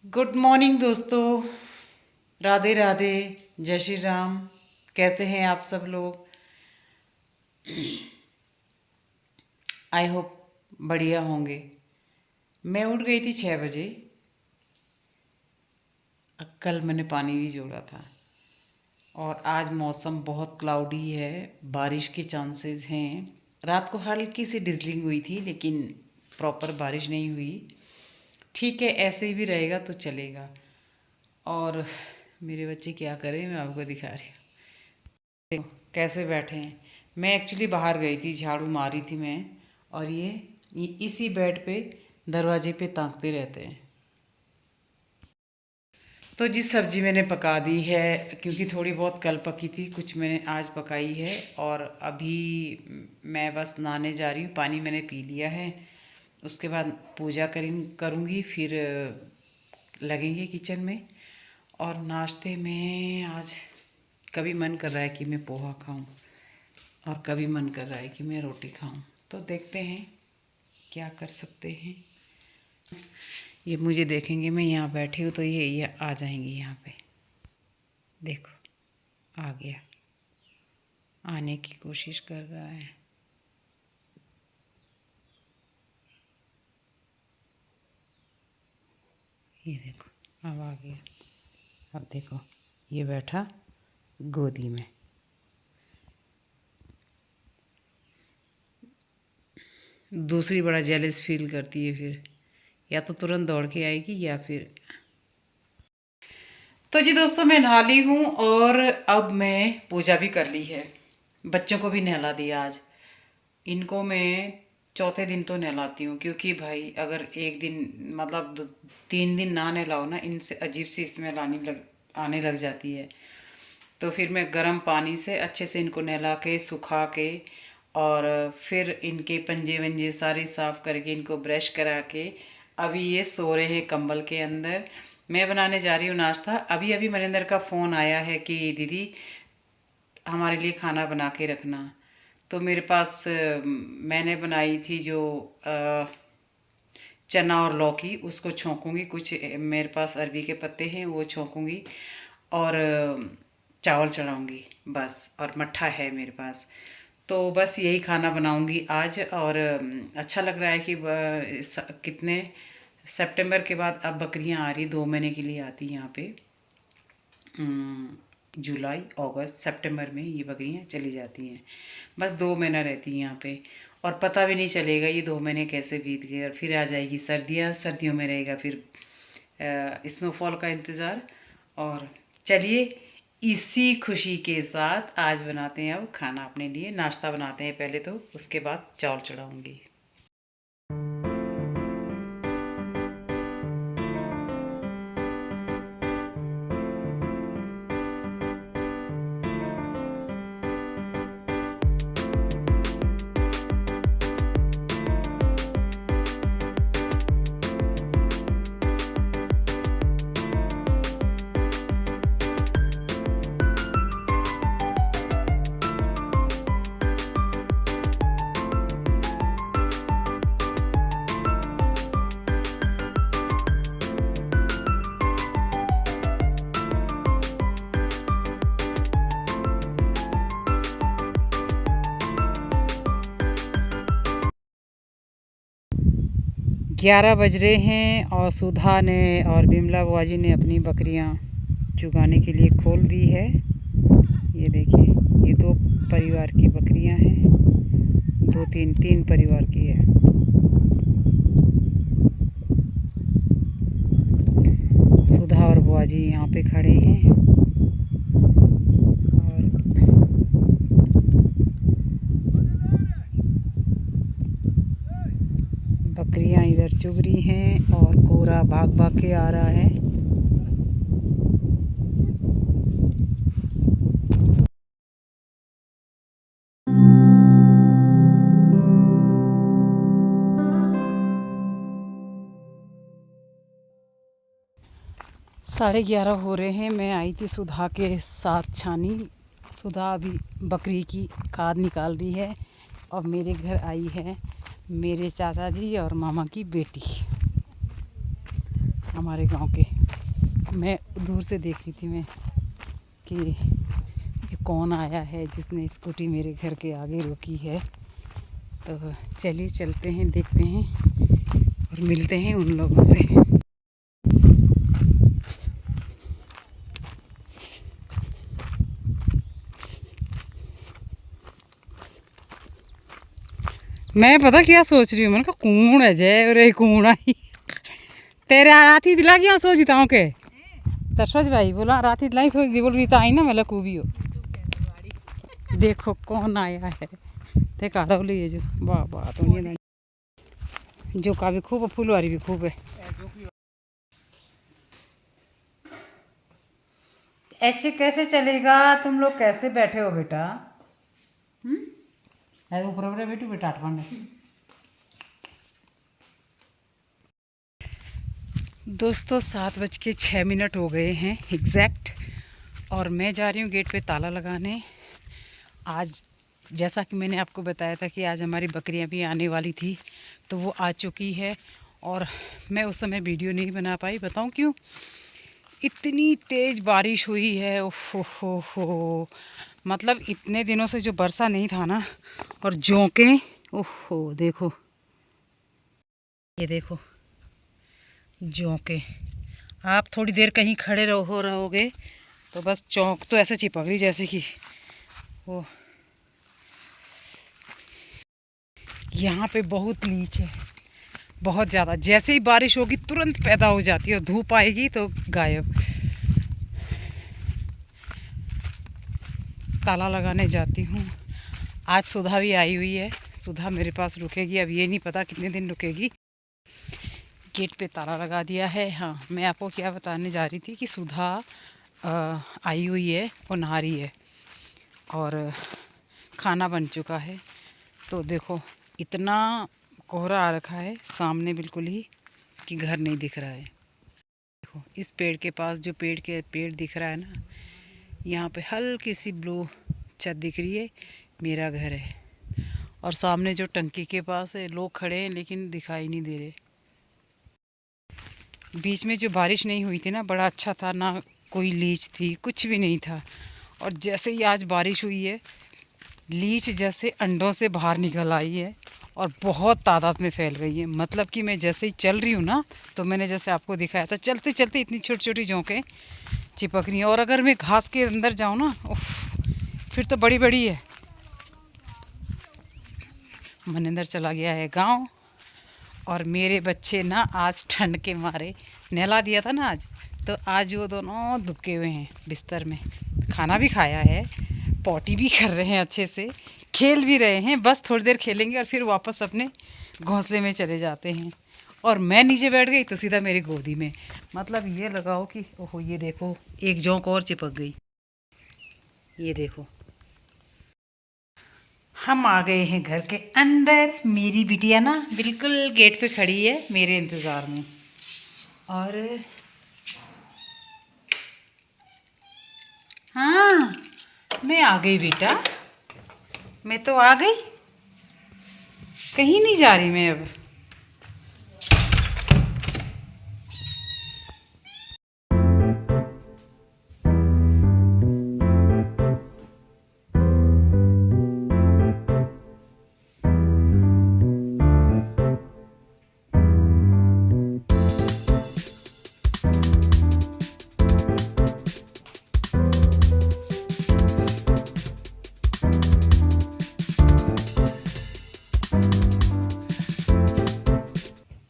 Good morning दोस्तों। राधे राधे। जय श्री राम। कैसे हैं आप सब लोग? आई होप बढ़िया होंगे। मैं उठ गई थी 6 बजे। कल मैंने पानी भी जोड़ा था और आज मौसम बहुत क्लाउडी है, बारिश के चांसेस हैं। रात को हल्की सी डिजलिंग हुई थी लेकिन प्रॉपर बारिश नहीं हुई। ठीक है, ऐसे ही भी रहेगा तो चलेगा। और मेरे बच्चे क्या करें मैं आपको दिखा रही हूँ। देखो कैसे बैठे हैं। मैं एक्चुअली बाहर गई थी, झाड़ू मारी थी मैं। और ये इसी बेड पे दरवाजे पे ताकते रहते हैं। तो जी सब्जी मैंने पका दी है क्योंकि थोड़ी बहुत कल पकी थी, कुछ मैंने आज पकाई है। और अभी मैं बस नहाने जा रही हूँ। पानी मैंने पी लिया है। उसके बाद पूजा करूँगी, फिर लगेंगे किचन में। और नाश्ते में आज कभी मन कर रहा है कि मैं पोहा खाऊं और कभी मन कर रहा है कि मैं रोटी खाऊं। तो देखते हैं क्या कर सकते हैं। ये मुझे देखेंगे, मैं यहाँ बैठी हूँ तो ये आ जाएंगी यहाँ पे। देखो आ गया, आने की कोशिश कर रहा है। ये देखो अब आ गया। अब देखो ये बैठा गोदी में। दूसरी बड़ा जेलस फील करती है, फिर या तो तुरंत दौड़ के आएगी या फिर। तो जी दोस्तों मैं नहा ली हूँ और अब मैं पूजा भी कर ली है। बच्चों को भी नहला दिया आज। इनको मैं चौथे दिन तो नहलाती हूँ क्योंकि भाई अगर एक दिन मतलब 3 दिन ना नहलाओ ना, इनसे अजीब सी स्मेल आने लग जाती है। तो फिर मैं गर्म पानी से अच्छे से इनको नहला के सुखा के और फिर इनके पंजे वंजे सारे साफ़ करके इनको ब्रश करा के अभी ये सो रहे हैं कंबल के अंदर। मैं बनाने जा रही हूँ नाश्ता। अभी अभी मनिंदर का फ़ोन आया है कि दीदी हमारे लिए खाना बना के रखना। तो मेरे पास मैंने बनाई थी जो चना और लौकी, उसको छोंकूंगी। कुछ मेरे पास अरबी के पत्ते हैं वो छोंकूंगी और चावल चढ़ाऊंगी बस। और मट्ठा है मेरे पास। तो बस यही खाना बनाऊंगी आज। और अच्छा लग रहा है कि कितने सितंबर के बाद अब बकरियां आ रही, 2 महीने के लिए आती यहाँ पे। जुलाई अगस्त सितंबर में ये बकरियां चली जाती हैं। बस 2 महीना रहती हैं यहाँ पे। और पता भी नहीं चलेगा ये 2 महीने कैसे बीत गए। और फिर आ जाएगी सर्दियाँ, सर्दियों में रहेगा फिर स्नोफॉल का इंतज़ार। और चलिए इसी खुशी के साथ आज बनाते हैं अब खाना अपने लिए। नाश्ता बनाते हैं पहले तो, उसके बाद चावल चढ़ाऊँगी। 11 बज रहे हैं और सुधा ने और बिमला बुआजी ने अपनी बकरियां चुगाने के लिए खोल दी है। ये देखिए, ये 2 परिवार की बकरियां हैं। 2 3 परिवार की है। सुधा और बुआजी यहाँ पे खड़े हैं और बकरियां इधर चुग रही हैं और कोरा भाग भाग के आ रहा है। साढ़े 11 हो रहे हैं। मैं आई थी सुधा के साथ छानी। सुधा अभी बकरी की खाद निकाल रही है। और मेरे घर आई है मेरे चाचा जी और मामा की बेटी। हमारे गांव के। मैं दूर से देख रही थी मैं कि ये कौन आया है जिसने स्कूटी मेरे घर के आगे रोकी है। तो चलिए चलते हैं, देखते हैं और मिलते हैं उन लोगों से। मैं पता क्या सोच रही हूँ, मैंने कहा कौन है जय अरे कौन आई तेरे राती दिला गया सोचता हूँ के तरसोज भाई बोला राती दिलाई सोच दी बोल रही था आई ना मैं खूबी हो। देखो कौन आया है ते कारो लिए जो वाह वाह तो ये जो का भी खूब फुलवारी भी खूब है। ऐसे कैसे चलेगा, तुम लोग कैसे बैठे हो बेटा? ऊपर ऊपर बैठू बेटा आठवान दोस्तों 7:06 हो गए हैं एग्जैक्ट, और मैं जा रही हूँ गेट पे ताला लगाने। आज जैसा कि मैंने आपको बताया था कि आज हमारी बकरियां भी आने वाली थी, तो वो आ चुकी है और मैं उस समय वीडियो नहीं बना पाई। बताऊं क्यों? इतनी तेज़ बारिश हुई है, ओहो मतलब इतने दिनों से जो बरसा नहीं था ना, और जोंके ओहो देखो, ये देखो जोंके। आप थोड़ी देर कहीं खड़े रहोगे तो बस चौंक तो ऐसे चिपक रही जैसे कि वो। यहाँ पे बहुत लीच है, बहुत ज़्यादा। जैसे ही बारिश होगी तुरंत पैदा हो जाती है और धूप आएगी तो गायब। ताला लगाने जाती हूँ। आज सुधा भी आई हुई है, सुधा मेरे पास रुकेगी, अब ये नहीं पता कितने दिन रुकेगी। गेट पे ताला लगा दिया है। हाँ, मैं आपको क्या बताने जा रही थी कि सुधा आई हुई है, वो नहा रही है और खाना बन चुका है। तो देखो इतना कोहरा आ रखा है सामने बिल्कुल ही कि घर नहीं दिख रहा है। देखो इस पेड़ के पास जो पेड़ दिख रहा है ना, यहाँ पे हल्की सी ब्लू छत दिख रही है, मेरा घर है। और सामने जो टंकी के पास है लोग खड़े हैं लेकिन दिखाई नहीं दे रहे। बीच में जो बारिश नहीं हुई थी ना, बड़ा अच्छा था, ना कोई लीच थी, कुछ भी नहीं था। और जैसे ही आज बारिश हुई है, लीच जैसे अंडों से बाहर निकल आई है और बहुत तादाद में फैल गई है। मतलब कि मैं जैसे ही चल रही हूँ ना, तो मैंने जैसे आपको दिखाया था, चलते चलते इतनी छोटी छोटी जोंकें चिपक रही हैं। और अगर मैं घास के अंदर जाऊँ ना, फिर तो बड़ी बड़ी है। मनिंदर चला गया है गांव और मेरे बच्चे ना आज ठंड के मारे, नहला दिया था ना आज, तो आज वो दोनों दुबके हुए हैं बिस्तर में। खाना भी खाया है, पॉटी भी कर रहे हैं, अच्छे से खेल भी रहे हैं। बस थोड़ी देर खेलेंगे और फिर वापस अपने घोंसले में चले जाते हैं। और मैं नीचे बैठ गई तो सीधा मेरी गोदी में। मतलब ये लगाओ कि ओहो, ये देखो एक जोंक और चिपक गई, ये देखो। हम आ गए हैं घर के अंदर। मेरी बिटिया ना बिल्कुल गेट पे खड़ी है मेरे इंतज़ार में। और हाँ, मैं आ गई बेटा, मैं तो आ गई, कहीं नहीं जा रही मैं अब।